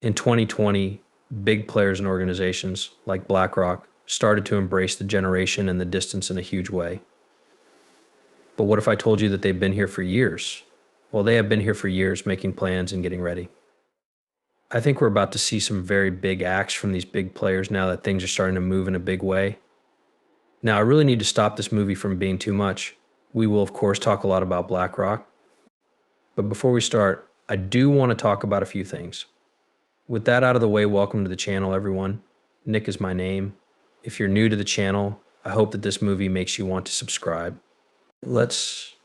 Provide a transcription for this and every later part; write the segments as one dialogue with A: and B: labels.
A: In 2020, big players and organizations like BlackRock started to embrace the generation and the distance in a huge way. But what if I told you that they've been here for years? Well, they have been here for years making plans and getting ready. I think we're about to see some very big acts from these big players now that things are starting to move in a big way. Now, I really need to stop this movie from being too much. We will, of course, talk a lot about BlackRock. But before we start, I do want to talk about a few things. With that out of the way, welcome to the channel, everyone. Nick is my name. If you're new to the channel, I hope that this movie makes you want to subscribe. Let's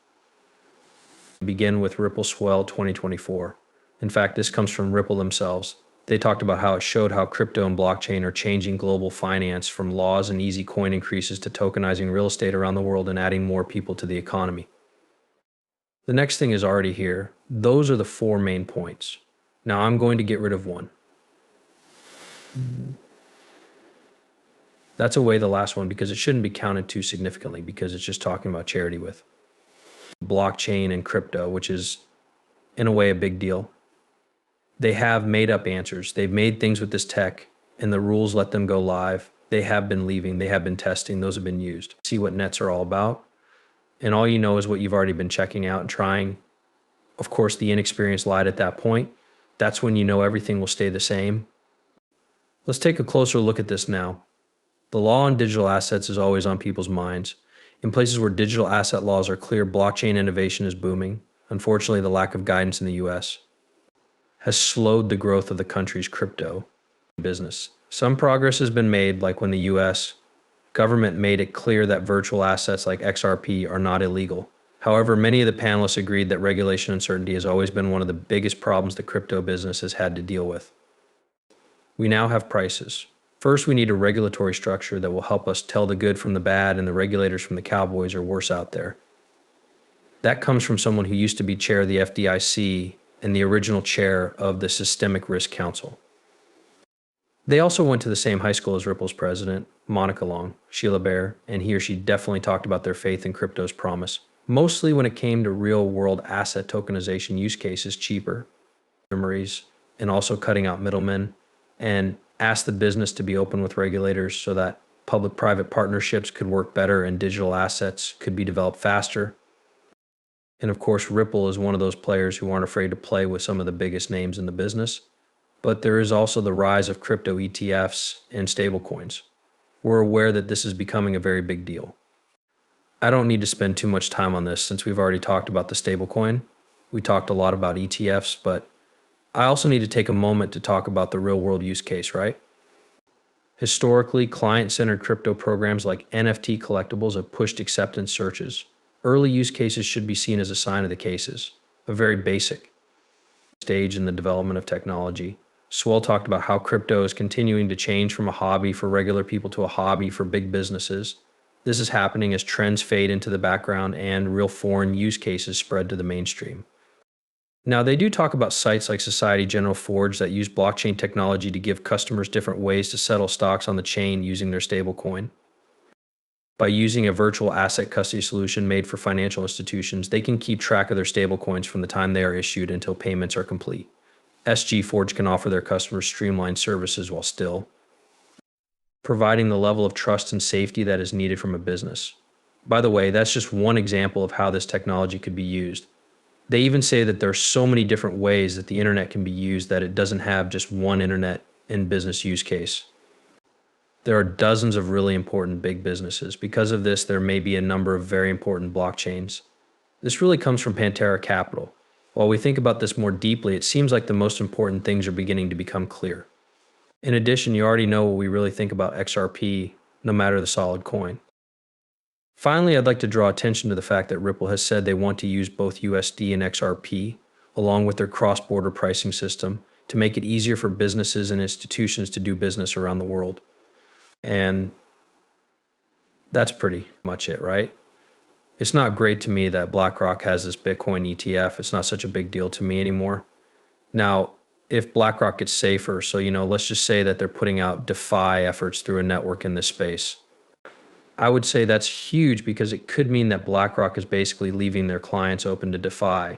A: begin with Ripple Swell 2024. In fact, this comes from Ripple themselves. They talked about how it showed how crypto and blockchain are changing global finance from laws and easy coin increases to tokenizing real estate around the world and adding more people to the economy. The next thing is already here. Those are the four main points. Now I'm going to get rid of one. That's away the last one because it shouldn't be counted too significantly because it's just talking about charity with blockchain and crypto, which is in a way a big deal. They have made up answers. They've made things with this tech and the rules let them go live. They have been leaving. They have been testing. Those have been used. See what nets are all about. And all you know is what you've already been checking out and trying. Of course, the inexperience lied at that point. That's when you know everything will stay the same. Let's take a closer look at this now. The law on digital assets is always on people's minds. In places where digital asset laws are clear, blockchain innovation is booming. Unfortunately, the lack of guidance in the US has slowed the growth of the country's crypto business. Some progress has been made, like when the US government made it clear that virtual assets like XRP are not illegal. However, many of the panelists agreed that regulation uncertainty has always been one of the biggest problems the crypto business has had to deal with. We now have prices. First, we need a regulatory structure that will help us tell the good from the bad and the regulators from the cowboys or worse out there. That comes from someone who used to be chair of the FDIC and the original chair of the Systemic Risk Council. They also went to the same high school as Ripple's president, Monica Long, Sheila Bair, and he or she definitely talked about their faith in crypto's promise, mostly when it came to real-world asset tokenization use cases, cheaper, memories, and also cutting out middlemen, and asked the business to be open with regulators so that public-private partnerships could work better and digital assets could be developed faster. And of course, Ripple is one of those players who aren't afraid to play with some of the biggest names in the business. But there is also the rise of crypto ETFs and stablecoins. We're aware that this is becoming a very big deal. I don't need to spend too much time on this since we've already talked about the stablecoin. We talked a lot about ETFs, but I also need to take a moment to talk about the real world use case, right? Historically, client-centered crypto programs like NFT collectibles have pushed acceptance searches. Early use cases should be seen as a sign of the cases, a very basic stage in the development of technology. Swell talked about how crypto is continuing to change from a hobby for regular people to a hobby for big businesses. This is happening as trends fade into the background and real foreign use cases spread to the mainstream. Now, they do talk about sites like Society General Forge that use blockchain technology to give customers different ways to settle stocks on the chain using their stablecoin. By using a virtual asset custody solution made for financial institutions, they can keep track of their stablecoins from the time they are issued until payments are complete. SG Forge can offer their customers streamlined services while still providing the level of trust and safety that is needed from a business. By the way, that's just one example of how this technology could be used. They even say that there are so many different ways that the internet can be used that it doesn't have just one internet and business use case. There are dozens of really important big businesses. Because of this, there may be a number of very important blockchains. This really comes from Pantera Capital. While we think about this more deeply, it seems like the most important things are beginning to become clear. In addition, you already know what we really think about XRP, no matter the solid coin. Finally, I'd like to draw attention to the fact that Ripple has said they want to use both USD and XRP, along with their cross-border pricing system, to make it easier for businesses and institutions to do business around the world. And that's pretty much it, right? It's not great to me that BlackRock has this Bitcoin ETF. It's not such a big deal to me anymore. Now, if BlackRock gets safer, so, let's just say that they're putting out DeFi efforts through a network in this space. I would say that's huge because it could mean that BlackRock is basically leaving their clients open to DeFi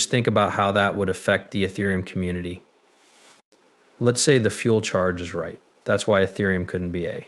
A: just think about how that would affect the Ethereum community. Let's say the fuel charge is right. That's why Ethereum couldn't be A.